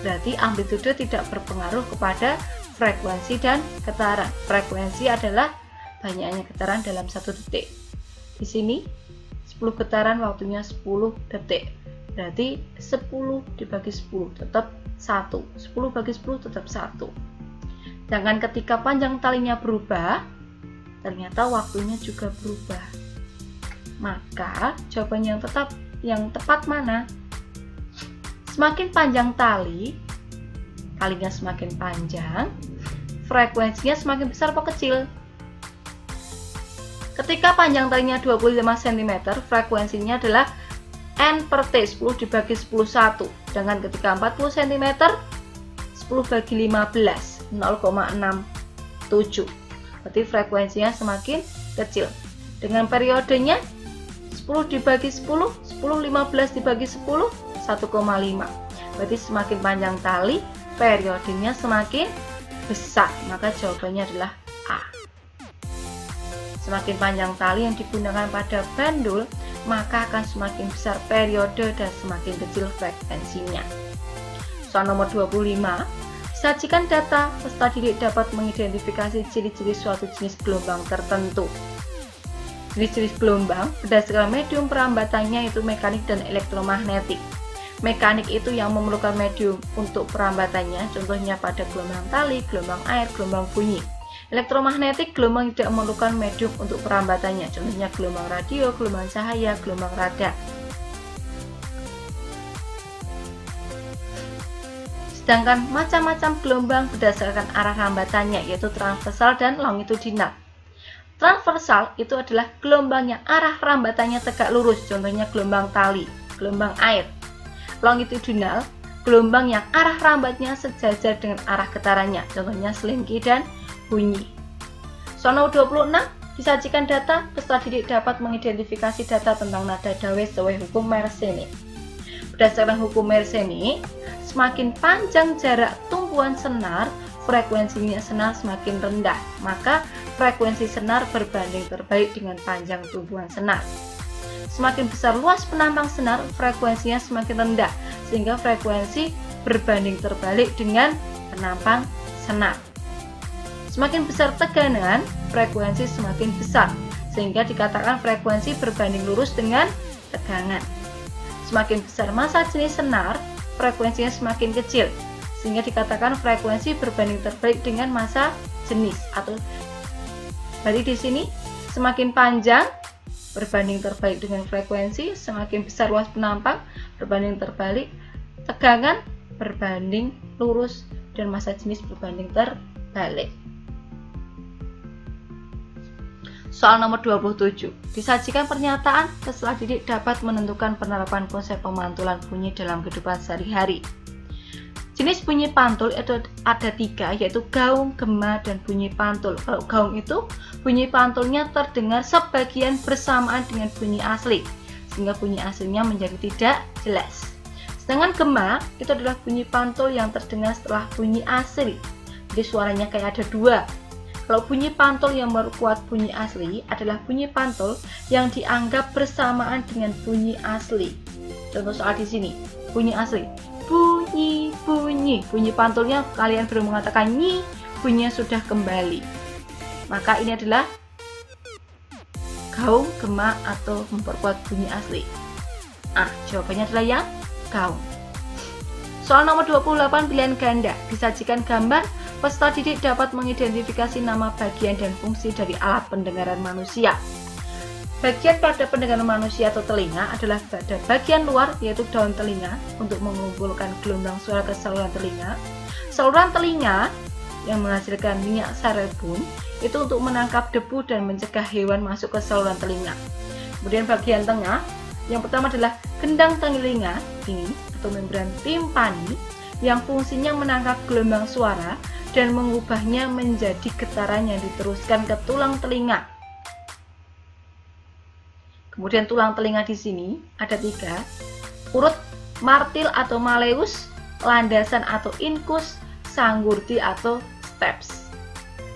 Berarti amplitude tidak berpengaruh kepada frekuensi dan getaran. Frekuensi adalah banyaknya getaran dalam 1 detik. Di sini 10 getaran waktunya 10 detik. Berarti 10 dibagi 10 tetap 1. 10 bagi 10 tetap 1. Sedangkan ketika panjang talinya berubah, ternyata waktunya juga berubah. Maka jawaban yang tepat mana? Semakin panjang tali, talinya semakin panjang, frekuensinya semakin besar atau kecil? Ketika panjang talinya 25 cm, frekuensinya adalah N per T, 10 dibagi 10, 1. Sedangkan ketika 40 cm, 10 bagi 15, 0,67. Berarti frekuensinya semakin kecil. Dengan periodenya 10 dibagi 10, 10, 15 dibagi 10, 1,5. Berarti semakin panjang tali, periodenya semakin besar. Maka jawabannya adalah A. Semakin panjang tali yang digunakan pada bandul, maka akan semakin besar periode dan semakin kecil frekuensinya. Soal nomor 25, sajikan data peserta didik dapat mengidentifikasi ciri-ciri suatu jenis gelombang tertentu. Jenis-jenis gelombang berdasarkan medium perambatannya yaitu mekanik dan elektromagnetik. Mekanik itu yang memerlukan medium untuk perambatannya, contohnya pada gelombang tali, gelombang air, gelombang bunyi. Elektromagnetik gelombang tidak memerlukan medium untuk perambatannya, contohnya gelombang radio, gelombang cahaya, gelombang radar. Sedangkan macam-macam gelombang berdasarkan arah rambatannya yaitu transversal dan longitudinal. Transversal itu adalah gelombang yang arah rambatannya tegak lurus, contohnya gelombang tali, gelombang air. Longitudinal, gelombang yang arah rambatnya sejajar dengan arah getarannya, contohnya selingki dan bunyi. Soal nomor 26, disajikan data, peserta didik dapat mengidentifikasi data tentang nada dawe sesuai hukum Mersenne. Berdasarkan hukum Mersenne, semakin panjang jarak tumpuan senar, frekuensinya senar semakin rendah, maka frekuensi senar berbanding terbalik dengan panjang tumpuan senar. Semakin besar luas penampang senar, frekuensinya semakin rendah, sehingga frekuensi berbanding terbalik dengan penampang senar. Semakin besar tekanan, frekuensi semakin besar, sehingga dikatakan frekuensi berbanding lurus dengan tegangan. Semakin besar massa jenis senar, frekuensinya semakin kecil, sehingga dikatakan frekuensi berbanding terbalik dengan massa jenis. Atau berarti di sini semakin panjang berbanding terbalik dengan frekuensi, semakin besar luas penampang berbanding terbalik, tegangan berbanding lurus, dan massa jenis berbanding terbalik. Soal nomor 27, disajikan pernyataan peserta didik dapat menentukan penerapan konsep pemantulan bunyi dalam kehidupan sehari-hari. Jenis bunyi pantul itu ada 3, yaitu gaung, gema, dan bunyi pantul. Kalau gaung itu bunyi pantulnya terdengar sebagian bersamaan dengan bunyi asli, sehingga bunyi aslinya menjadi tidak jelas. Sedangkan gema itu adalah bunyi pantul yang terdengar setelah bunyi asli, jadi suaranya kayak ada 2. Kalau bunyi pantul yang memperkuat bunyi asli adalah bunyi pantul yang dianggap bersamaan dengan bunyi asli. Contoh soal di sini, bunyi asli, bunyi, bunyi. Bunyi pantulnya kalian belum mengatakan nyi, bunyinya sudah kembali. Maka ini adalah gaung, gema, atau memperkuat bunyi asli. Jawabannya adalah yang gaung. Soal nomor 28 pilihan ganda. Disajikan gambar, peserta didik dapat mengidentifikasi nama bagian dan fungsi dari alat pendengaran manusia. Bagian pada pendengaran manusia atau telinga adalah pada bagian luar, yaitu daun telinga, untuk mengumpulkan gelombang suara ke saluran telinga. Saluran telinga yang menghasilkan minyak serebum itu untuk menangkap debu dan mencegah hewan masuk ke saluran telinga. Kemudian bagian tengah, yang pertama adalah gendang telinga ini atau membran timpani yang fungsinya menangkap gelombang suara dan mengubahnya menjadi getaran yang diteruskan ke tulang telinga. Kemudian tulang telinga di sini ada 3, urut, martil atau malleus, landasan atau incus, sanggurdi atau steps.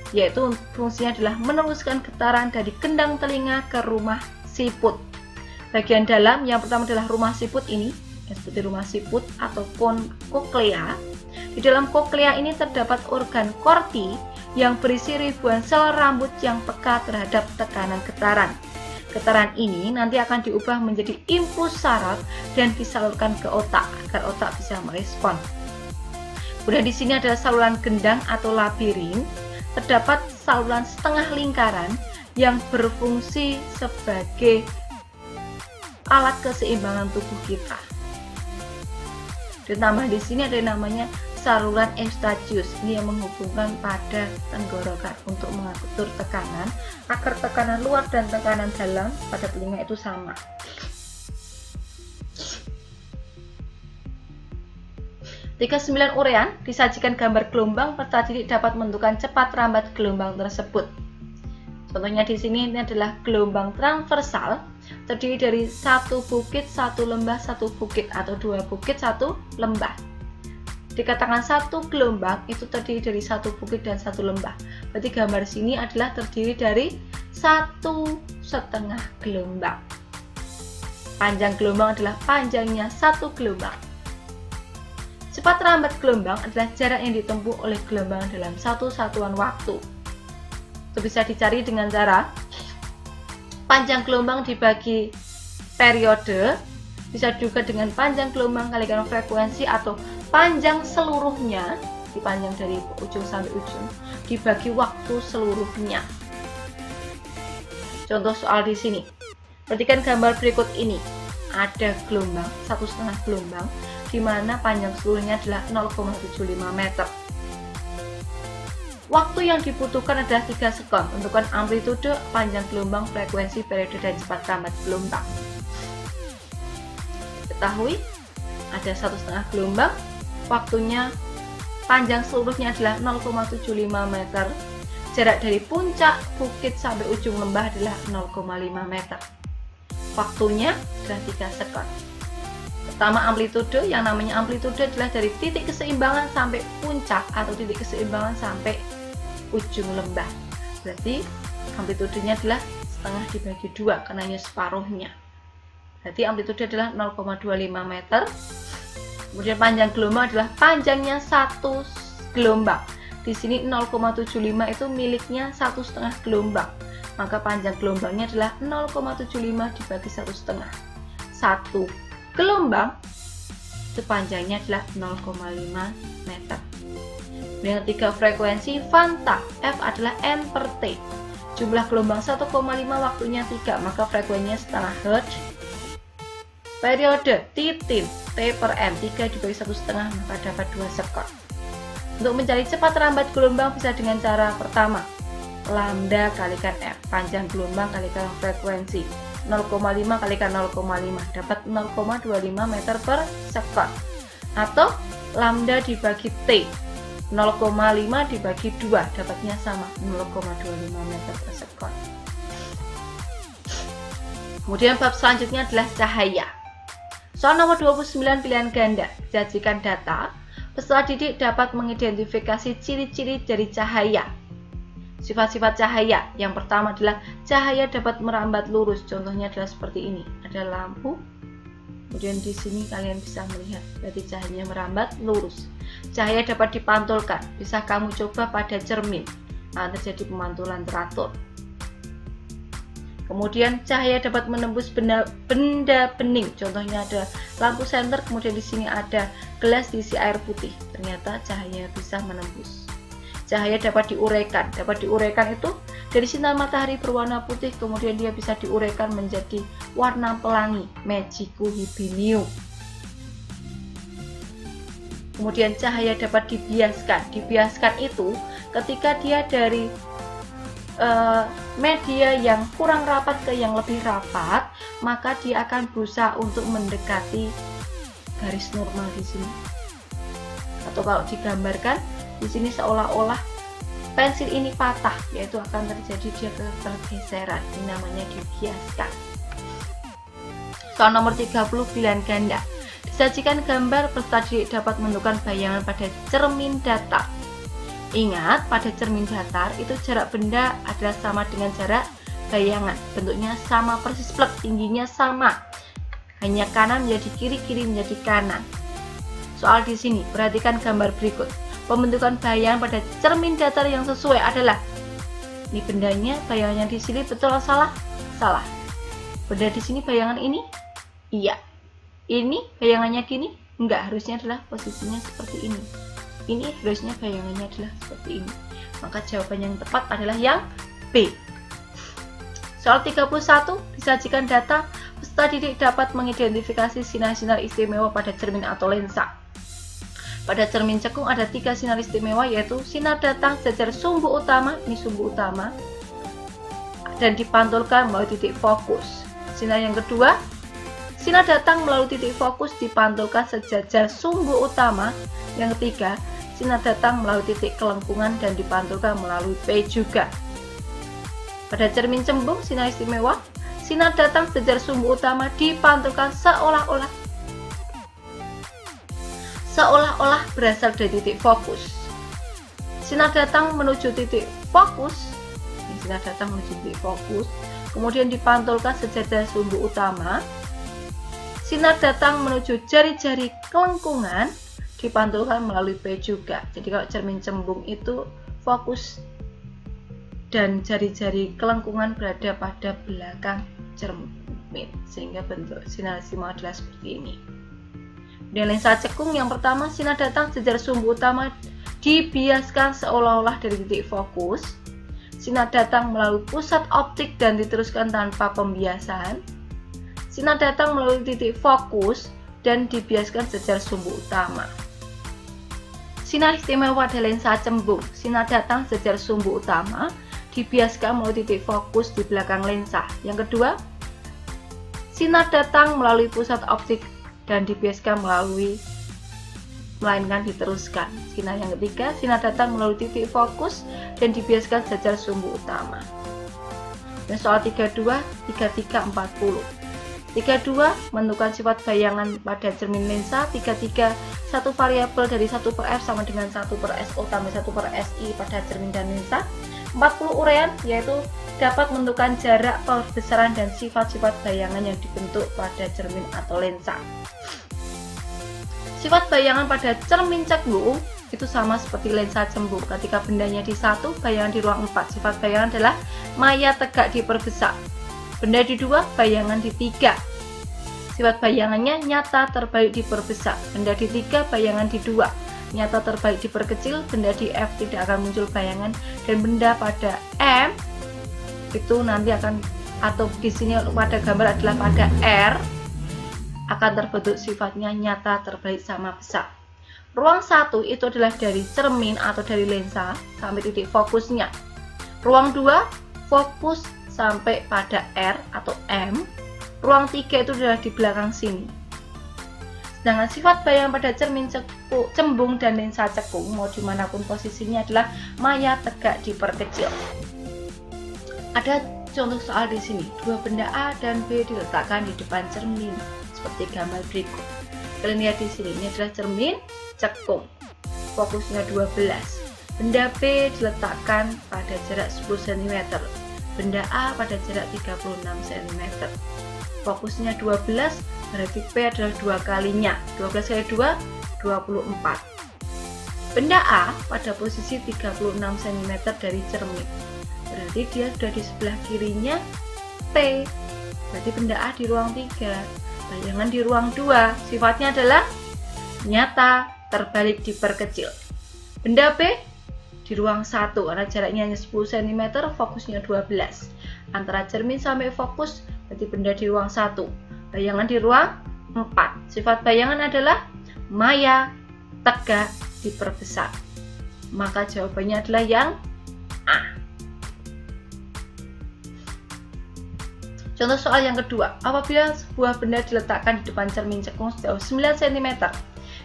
Yaitu fungsinya adalah meneruskan getaran dari gendang telinga ke rumah siput. Bagian dalam yang pertama adalah rumah siput ini, seperti rumah siput ataupun koklea. Di dalam koklea ini terdapat organ korti yang berisi ribuan sel rambut yang peka terhadap tekanan getaran. Getaran ini nanti akan diubah menjadi impuls saraf dan disalurkan ke otak agar otak bisa merespon. Kemudian di sini ada saluran gendang atau labirin. Terdapat saluran setengah lingkaran yang berfungsi sebagai alat keseimbangan tubuh kita. Ditambah di sini ada yang namanya saluran eustachius, ini yang menghubungkan pada tenggorokan untuk mengatur tekanan agar tekanan luar dan tekanan dalam pada telinga itu sama. Tiga 9 urean, disajikan gambar gelombang, peserta didik dapat menentukan cepat rambat gelombang tersebut. Contohnya di sini ini adalah gelombang transversal, terdiri dari 1 bukit, 1 lembah, 1 bukit, atau 2 bukit, 1 lembah. Dikatakan 1 gelombang itu terdiri dari 1 bukit dan 1 lembah. Berarti gambar sini adalah terdiri dari 1,5 gelombang. Panjang gelombang adalah panjangnya 1 gelombang. Cepat rambat gelombang adalah jarak yang ditempuh oleh gelombang dalam 1 satuan waktu. Itu bisa dicari dengan cara panjang gelombang dibagi periode, bisa juga dengan panjang gelombang kalikan frekuensi, atau panjang seluruhnya, dipanjang dari ujung sampai ujung, dibagi waktu seluruhnya. Contoh soal di sini. Perhatikan gambar berikut ini. Ada gelombang, 1,5 gelombang, di mana panjang seluruhnya adalah 0,75 meter. Waktu yang dibutuhkan adalah 3 sekon. Tentukan amplitude, panjang gelombang, frekuensi, periode, dan cepat rambat gelombang. Ketahui ada 1,5 gelombang, waktunya panjang seluruhnya adalah 0,75 meter. Jarak dari puncak bukit sampai ujung lembah adalah 0,5 meter. Waktunya adalah 3 sekon. Pertama amplitude, yang namanya amplitude adalah dari titik keseimbangan sampai puncak atau titik keseimbangan sampai ujung lembah. Berarti amplitudenya adalah setengah dibagi 2 karena hanya separuhnya. Berarti amplitude adalah 0,25 meter. Kemudian panjang gelombang adalah panjangnya 1 gelombang. Di sini 0,75 itu miliknya 1,5 gelombang. Maka panjang gelombangnya adalah 0,75 dibagi 1,5. 1 gelombang itu panjangnya adalah 0,5 meter. Dengan 3 frekuensi Fanta, F adalah M per T. Jumlah gelombang 1,5, waktunya 3, maka frekuensinya setengah Hz. Periode titin T per M, 3 dibagi 1,5, maka dapat 2 sekon. Untuk mencari cepat rambat gelombang bisa dengan cara pertama, lambda kalikan F, panjang gelombang kalikan frekuensi. 0,5 kalikan 0,5 dapat 0,25 meter per sekon. Atau lambda dibagi T, 0,5 dibagi 2 dapatnya sama 0,25 meter per sekon. Kemudian bab selanjutnya adalah cahaya. Soal nomor 29 pilihan ganda. Disajikan data, peserta didik dapat mengidentifikasi ciri-ciri dari cahaya. Sifat-sifat cahaya. Yang pertama adalah cahaya dapat merambat lurus. Contohnya adalah seperti ini. Ada lampu. Kemudian di sini kalian bisa melihat, berarti cahayanya merambat lurus. Cahaya dapat dipantulkan. Bisa kamu coba pada cermin. Nah, terjadi pemantulan teratur. Kemudian cahaya dapat menembus benda bening. Contohnya ada lampu senter, kemudian di sini ada gelas diisi air putih. Ternyata cahaya bisa menembus. Cahaya dapat diuraikan. Dapat diuraikan itu dari sinar matahari berwarna putih, kemudian dia bisa diuraikan menjadi warna pelangi, magico hibinium. Kemudian cahaya dapat dibiaskan. Dibiaskan itu ketika dia dari media yang kurang rapat ke yang lebih rapat, maka dia akan berusaha untuk mendekati garis normal di sini. Atau kalau digambarkan di sini seolah-olah pensil ini patah, yaitu akan terjadi dia pergeseran. Ini namanya dibiaskan. Soal nomor 30 pilihan ganda. Disajikan gambar, peserta didik dapat menentukan bayangan pada cermin datar. Ingat, pada cermin datar itu jarak benda adalah sama dengan jarak bayangan. Bentuknya sama persis plek, tingginya sama. Hanya kanan menjadi kiri, kiri menjadi kanan. Soal di sini, perhatikan gambar berikut. Pembentukan bayangan pada cermin datar yang sesuai adalah, ini bendanya, bayangannya di sini betul atau salah? Salah. Benda di sini bayangan ini? Iya. Ini bayangannya gini? Enggak, harusnya adalah posisinya seperti ini. Ini harusnya bayangannya adalah seperti ini. Maka jawaban yang tepat adalah yang B. Soal 31, disajikan data, peserta didik dapat mengidentifikasi sinar-sinar istimewa pada cermin atau lensa. Pada cermin cekung ada 3 sinar istimewa, yaitu sinar datang sejajar sumbu utama, ini sumbu utama, dan dipantulkan melalui titik fokus. Sinar yang kedua, sinar datang melalui titik fokus dipantulkan sejajar sumbu utama. Yang ketiga, sinar datang melalui titik kelengkungan dan dipantulkan melalui P juga. Pada cermin cembung sinar istimewa, sinar datang sejajar sumbu utama dipantulkan seolah-olah berasal dari titik fokus. Sinar datang menuju titik fokus, sinar datang menuju titik fokus, kemudian dipantulkan sejajar sumbu utama. Sinar datang menuju jari-jari kelengkungan dipantulkan melalui P juga. Jadi kalau cermin cembung itu fokus dan jari-jari kelengkungan berada pada belakang cermin, sehingga bentuk sinar istimewa adalah seperti ini. Dan lensa cekung yang pertama, sinar datang sejajar sumbu utama dibiaskan seolah-olah dari titik fokus. Sinar datang melalui pusat optik dan diteruskan tanpa pembiasan. Sinar datang melalui titik fokus dan dibiaskan sejajar sumbu utama. Sinar istimewa pada lensa cembung, sinar datang sejajar sumbu utama dibiaskan melalui titik fokus di belakang lensa. Yang kedua, sinar datang melalui pusat optik dan dibiaskan melainkan diteruskan. Sinar yang ketiga, sinar datang melalui titik fokus dan dibiaskan sejajar sumbu utama. Dan soal 32, 33, 40. 32, menentukan sifat bayangan pada cermin lensa. 33, satu variabel dari 1 per F sama dengan 1 per SO tambah 1 per SI pada cermin dan lensa. 40, uraian, yaitu dapat menentukan jarak, perbesaran, dan sifat-sifat bayangan yang dibentuk pada cermin atau lensa. Sifat bayangan pada cermin cekung itu sama seperti lensa cembung. Ketika bendanya di 1, bayangan di ruang 4. Sifat bayangan adalah maya tegak diperbesar. Benda di 2, bayangan di 3. Sifat bayangannya nyata terbalik diperbesar. Benda di 3, bayangan di 2. Nyata terbalik diperkecil. Benda di F tidak akan muncul bayangan. Dan benda pada M itu nanti akan, atau di sini pada gambar adalah pada R, akan terbentuk sifatnya nyata terbalik sama besar. Ruang 1 itu adalah dari cermin atau dari lensa sampai titik fokusnya. Ruang 2 fokus sampai pada R atau M. Ruang 3 itu adalah di belakang sini. Sedangkan sifat bayangan pada cermin cembung dan lensa cekung mau dimanapun posisinya adalah maya, tegak, diperkecil. Ada contoh soal di sini, dua benda A dan B diletakkan di depan cermin seperti gambar berikut. Kalian lihat di sini, ini adalah cermin cekung, fokusnya 12. Benda B diletakkan pada jarak 10 cm, benda A pada jarak 36 cm. Fokusnya 12, berarti P adalah 2 kalinya. 12 kali 2, 24. Benda A pada posisi 36 cm dari cermin, berarti dia sudah di sebelah kirinya P. Berarti benda A di ruang 3, bayangan di ruang 2. Sifatnya adalah nyata, terbalik, diperkecil. Benda B di ruang 1, karena jaraknya hanya 10 cm, fokusnya 12. Antara cermin sampai fokus, berarti benda di ruang 1, bayangan di ruang 4. Sifat bayangan adalah maya, tegak, diperbesar. Maka jawabannya adalah yang A. Contoh soal yang kedua, apabila sebuah benda diletakkan di depan cermin cekung sejauh 9 cm,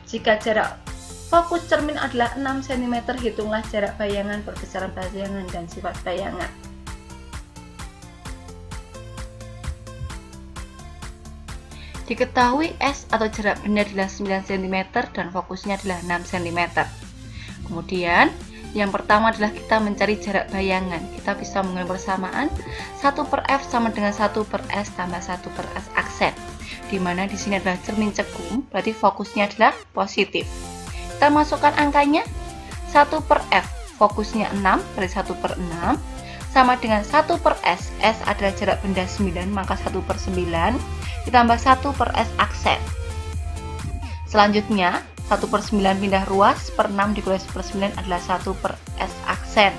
jika jarak fokus cermin adalah 6 cm, hitunglah jarak bayangan, perbesaran bayangan, dan sifat bayangan. Diketahui S atau jarak benda adalah 9 cm dan fokusnya adalah 6 cm. Kemudian yang pertama adalah kita mencari jarak bayangan. Kita bisa mengambil persamaan 1/F sama dengan 1/S tambah 1/S aksen. Dimana di sini adalah cermin cekung, berarti fokusnya adalah positif. Kita masukkan angkanya 1/F, fokusnya 6, berarti 1/6 sama dengan 1/S. S adalah jarak benda 9, maka 1/9 ditambah 1/S aksen. Selanjutnya 1/9 pindah ruas, per 6 dikurangi 1/9 adalah 1/S aksen.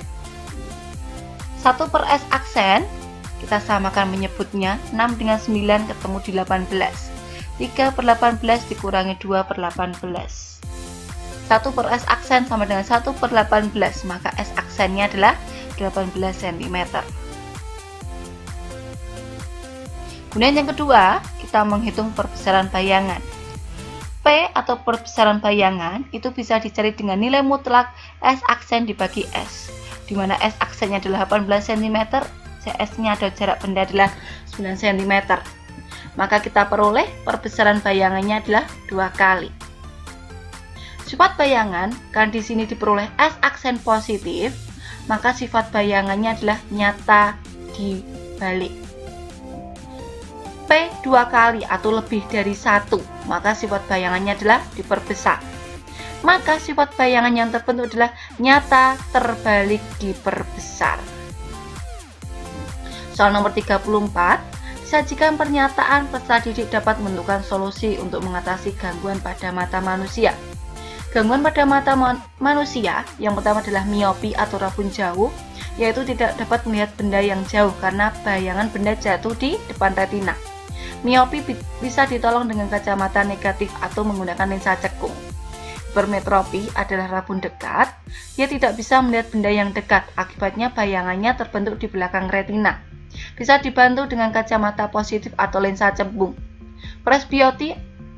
1/S aksen kita samakan menyebutnya 6 dengan 9 ketemu di 18. 3/18 dikurangi 2/18. 1/S aksen sama dengan 1/18, maka S aksennya adalah 18 cm. Kemudian yang kedua, kita menghitung perbesaran bayangan. P atau perbesaran bayangan itu bisa dicari dengan nilai mutlak S aksen dibagi S, di mana S aksennya adalah 18 cm, CS-nya atau jarak benda adalah 9 cm. Maka kita peroleh perbesaran bayangannya adalah 2 kali. Sifat bayangan, karena di sini diperoleh S aksen positif, maka sifat bayangannya adalah nyata dibalik. P 2 kali atau lebih dari 1, maka sifat bayangannya adalah diperbesar. Maka sifat bayangan yang terbentuk adalah nyata terbalik diperbesar. Soal nomor 34, sajikan pernyataan peserta didik dapat menentukan solusi untuk mengatasi gangguan pada mata manusia. Gangguan pada mata manusia yang pertama adalah miopi atau rabun jauh, yaitu tidak dapat melihat benda yang jauh karena bayangan benda jatuh di depan retina. Miopi bisa ditolong dengan kacamata negatif atau menggunakan lensa cekung. Hipermetropi adalah rabun dekat, ia tidak bisa melihat benda yang dekat, akibatnya bayangannya terbentuk di belakang retina. Bisa dibantu dengan kacamata positif atau lensa cembung. Presbioti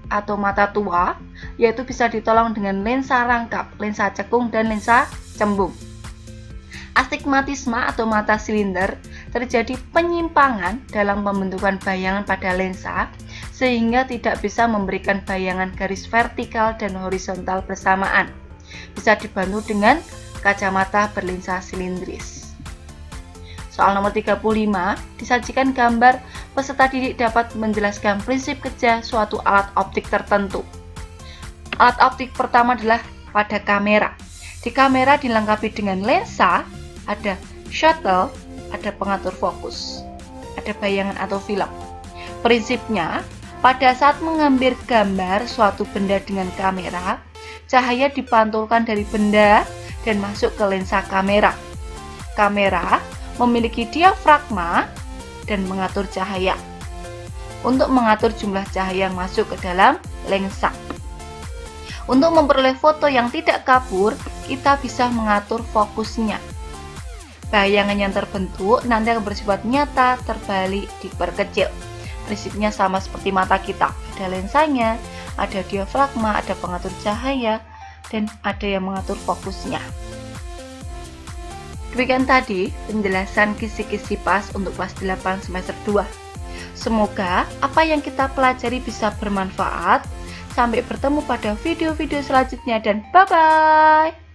atau mata tua, yaitu bisa ditolong dengan lensa rangkap, lensa cekung, dan lensa cembung. Astigmatisme atau mata silinder terjadi penyimpangan dalam pembentukan bayangan pada lensa sehingga tidak bisa memberikan bayangan garis vertikal dan horizontal bersamaan. Bisa dibantu dengan kacamata berlensa silindris. Soal nomor 35, disajikan gambar peserta didik dapat menjelaskan prinsip kerja suatu alat optik tertentu. Alat optik pertama adalah pada kamera. Di kamera dilengkapi dengan lensa, ada shuttle, ada pengatur fokus, ada bayangan atau film. Prinsipnya, pada saat mengambil gambar suatu benda dengan kamera, cahaya dipantulkan dari benda dan masuk ke lensa kamera. Kamera memiliki diafragma dan mengatur cahaya untuk mengatur jumlah cahaya yang masuk ke dalam lensa. Untuk memperoleh foto yang tidak kabur, kita bisa mengatur fokusnya. Bayangan yang terbentuk nanti akan bersifat nyata, terbalik, diperkecil. Prinsipnya sama seperti mata kita, ada lensanya, ada diafragma, ada pengatur cahaya, dan ada yang mengatur fokusnya. Demikian tadi penjelasan kisi-kisi PAS untuk kelas 8 semester 2. Semoga apa yang kita pelajari bisa bermanfaat. Sampai bertemu pada video-video selanjutnya dan bye-bye!